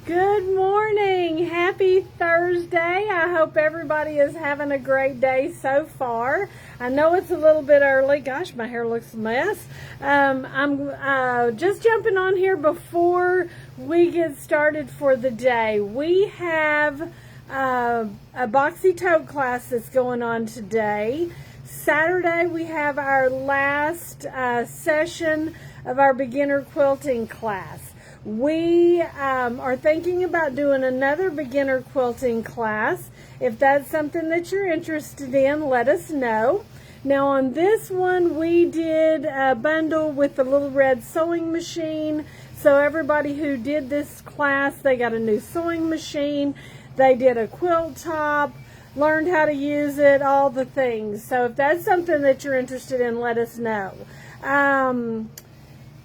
Good morning. Happy Thursday. I hope everybody is having a great day so far. I know it's a little bit early. Gosh, my hair looks a mess. I'm just jumping on here before we get started for the day. We have a boxy tote class that's going on today. Saturday we have our last session of our beginner quilting class. We are thinking about doing another beginner quilting class. If that's something that you're interested in, let us know. Now on this one, we did a bundle with the little red sewing machine. So everybody who did this class, they got a new sewing machine. They did a quilt top, learned how to use it, all the things. So if that's something that you're interested in, let us know.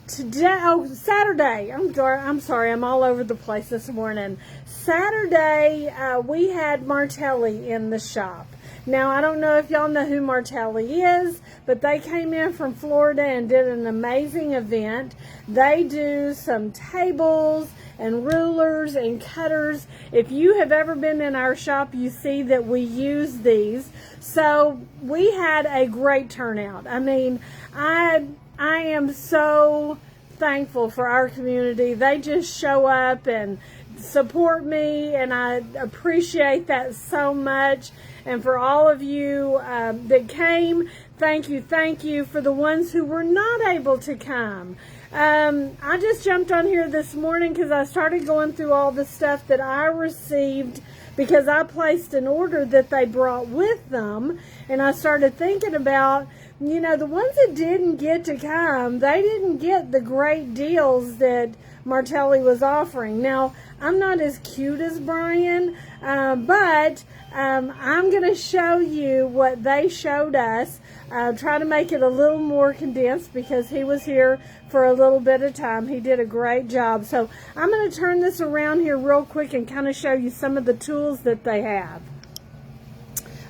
Saturday, I'm sorry, I'm all over the place this morning. Saturday, we had Martelli in the shop. Now, I don't know if y'all know who Martelli is, but they came in from Florida and did an amazing event. They do some tables and rulers and cutters. If you have ever been in our shop, you see that we use these. So we had a great turnout. I mean, I am so thankful for our community. They just show up and support me, and I appreciate that so much. And for all of you that came, thank you. For the ones who were not able to come, I just jumped on here this morning because I started going through all the stuff that I received because I placed an order that they brought with them, and I started thinking about, you know, the ones that didn't get to come, they didn't get the great deals that Martelli was offering. Now, I'm not as cute as Brian, but I'm going to show you what they showed us. Try to make it a little more condensed because he was here for a little bit of time. He did a great job. So I'm going to turn this around here real quick and kind of show you some of the tools that they have.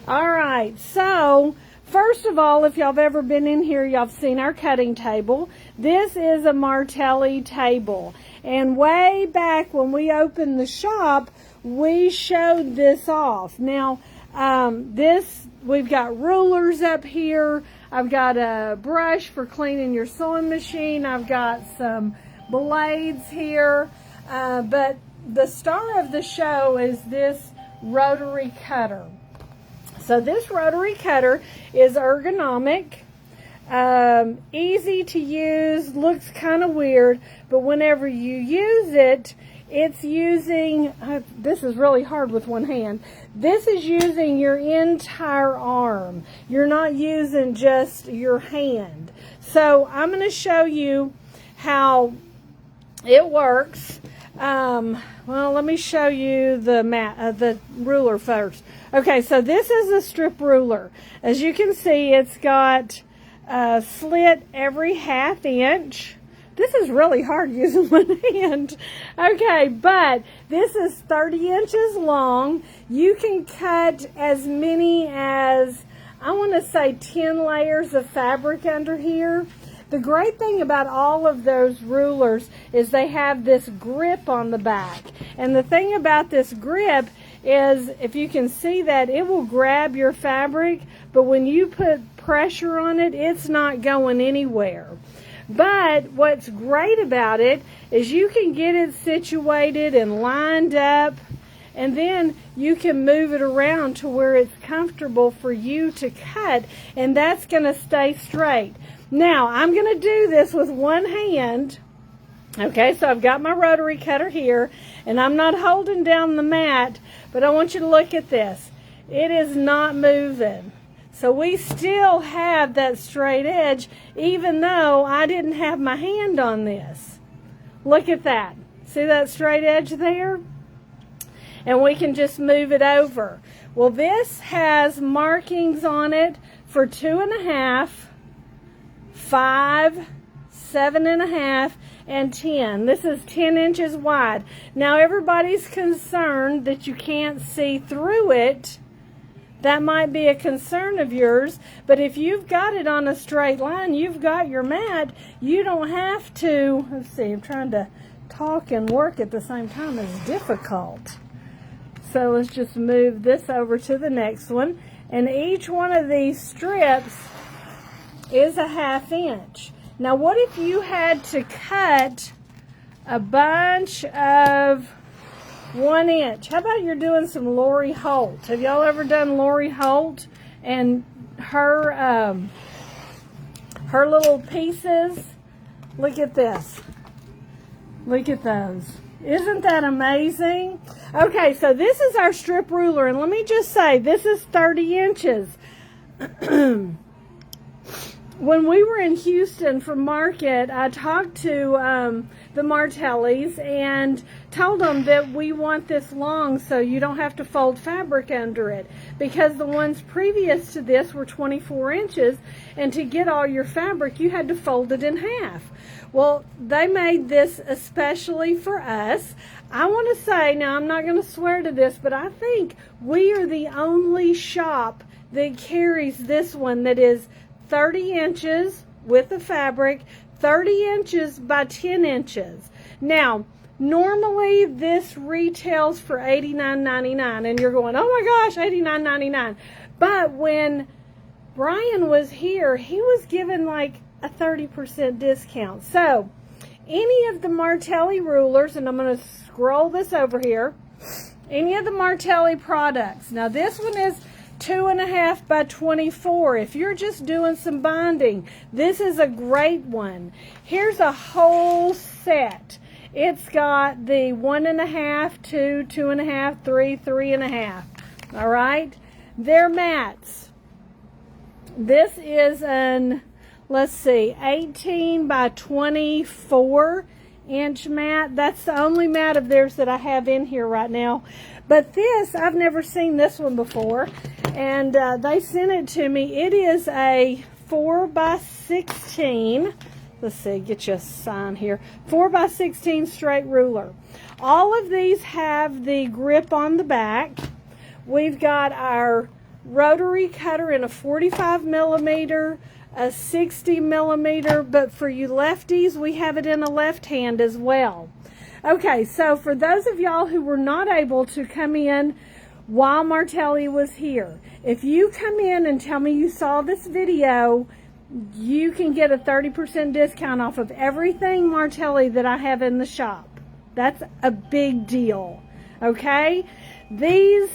All right, so first of all, if y'all have ever been in here, y'all have seen our cutting table. This is a Martelli table. And way back when we opened the shop, we showed this off. Now, we've got rulers up here. I've got a brush for cleaning your sewing machine. I've got some blades here. But the star of the show is this rotary cutter. So this rotary cutter is ergonomic, easy to use, looks kind of weird, but whenever you use it, it's using, this is really hard with one hand, this is using your entire arm. You're not using just your hand. So I'm going to show you how it works. Well, let me show you the ruler first. Okay, so this is a strip ruler. As you can see, it's got a slit every ½ inch. This is really hard using one hand. Okay, but this is 30 inches long. You can cut as many as, I want to say 10 layers of fabric under here. The great thing about all of those rulers is they have this grip on the back. And the thing about this grip is, if you can see that, it will grab your fabric, but when you put pressure on it, it's not going anywhere. But what's great about it is you can get it situated and lined up, and then you can move it around to where it's comfortable for you to cut, and that's going to stay straight. Now, I'm going to do this with one hand. Okay, so I've got my rotary cutter here, and I'm not holding down the mat, but I want you to look at this. It is not moving. So we still have that straight edge, even though I didn't have my hand on this. Look at that. See that straight edge there? And we can just move it over. Well, this has markings on it for 2.5, 5, 7.5, and 10. This is 10 inches wide. Now everybody's concerned that you can't see through it. That might be a concern of yours, but if you've got it on a straight line, you've got your mat, you don't have to, let's see, I'm trying to talk and work at the same time is difficult. So let's just move this over to the next one. And each one of these strips is a 1/2 inch. Now what if you had to cut a bunch of 1 inch? How about you're doing some Lori Holt? Have y'all ever done Lori Holt and her little pieces? Look at this. Look at those. Isn't that amazing? Okay, so this is our strip ruler, and let me just say, this is 30 inches. When we were in Houston for market, I talked to the Martellis and told them that we want this long so you don't have to fold fabric under it, because the ones previous to this were 24 inches, and to get all your fabric you had to fold it in half. Well, they made this especially for us. I want to say, now I'm not going to swear to this, but I think we are the only shop that carries this one that is 30 inches with the fabric, 30 inches by 10 inches. Now, normally this retails for $89.99, and you're going, oh my gosh, $89.99. But when Brian was here, he was given like a 30% discount. So, any of the Martelli rulers, and I'm going to scroll this over here, any of the Martelli products. Now, this one is 2.5 by 24. If you're just doing some binding, this is a great one. Here's a whole set. It's got the 1.5, 2, 2.5, 3, 3.5. All right, they're mats. This is an, let's see, 18 by 24 inch mat. That's the only mat of theirs that I have in here right now. But this, I've never seen this one before, and they sent it to me. It is a 4 by 16. Let's see, get you a sign here. 4 by 16 straight ruler. All of these have the grip on the back. We've got our rotary cutter in a 45 millimeter, a 60 millimeter, but for you lefties, we have it in a left hand as well. Okay, so for those of y'all who were not able to come in while Martelli was here, if you come in and tell me you saw this video, you can get a 30% discount off of everything Martelli that I have in the shop. That's a big deal, okay? These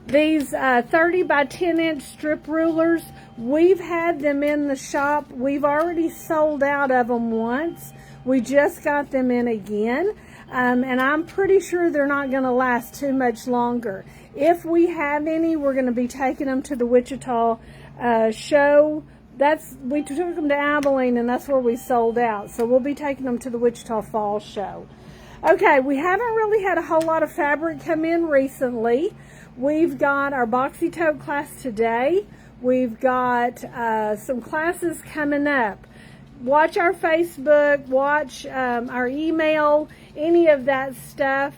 30 by 10 inch strip rulers, we've had them in the shop. We've already sold out of them once. We just got them in again, and I'm pretty sure they're not going to last too much longer. If we have any, we're going to be taking them to the Wichita show. We took them to Abilene, and that's where we sold out. So we'll be taking them to the Wichita Fall show. Okay, we haven't really had a whole lot of fabric come in recently. We've got our boxy tote class today. We've got some classes coming up. Watch our Facebook, watch our email, any of that stuff.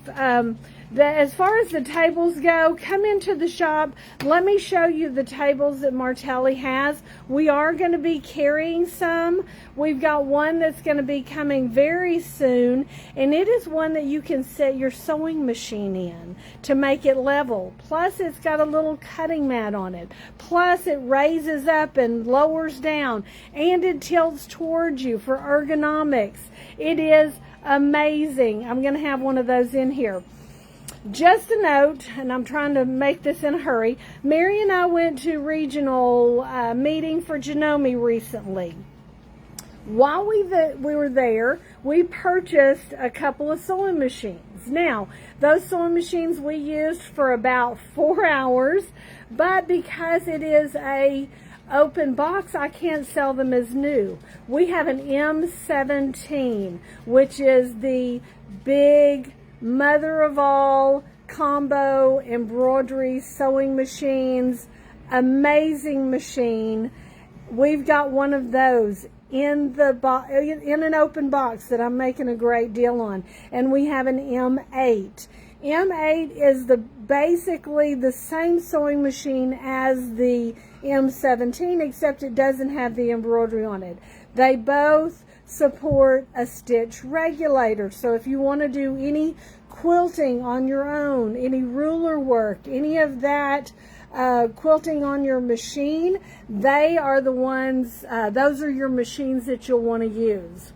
As far as the tables go, come into the shop. Let me show you the tables that Martelli has. We are going to be carrying some. We've got one that's going to be coming very soon, and it is one that you can set your sewing machine in to make it level. Plus, it's got a little cutting mat on it. Plus, it raises up and lowers down, and it tilts towards you for ergonomics. It is amazing. I'm going to have one of those in here. Just a note, and I'm trying to make this in a hurry, Mary and I went to regional meeting for Genome recently. While we were there, we purchased a couple of sewing machines. Now, those sewing machines we used for about 4 hours, but because it is a open box, I can't sell them as new. We have an M17, which is the big mother of all combo embroidery sewing machines. Amazing machine. We've got one of those in an open box that I'm making a great deal on, and we have an M8. M8 is basically the same sewing machine as the M17, except it doesn't have the embroidery on it. They both support a stitch regulator. So if you want to do any quilting on your own, any ruler work, any of that quilting on your machine, they are the ones, those are your machines that you'll want to use.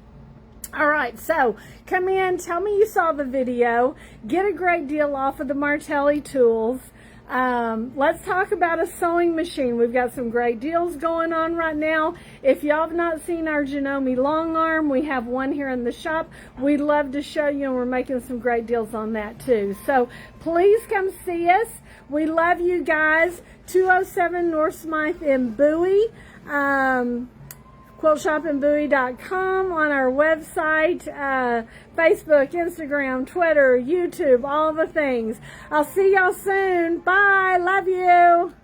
All right, so come in, tell me you saw the video, get a great deal off of the Martelli tools. Let's talk about a sewing machine. We've got some great deals going on right now. If y'all have not seen our Janome long arm, we have one here in the shop. We'd love to show you, and we're making some great deals on that too. So please come see us. We love you guys. 207 North Smythe in Bowie. QuiltShoppeInBowie.com, on our website, Facebook, Instagram, Twitter, YouTube, all the things. I'll see y'all soon. Bye. Love you.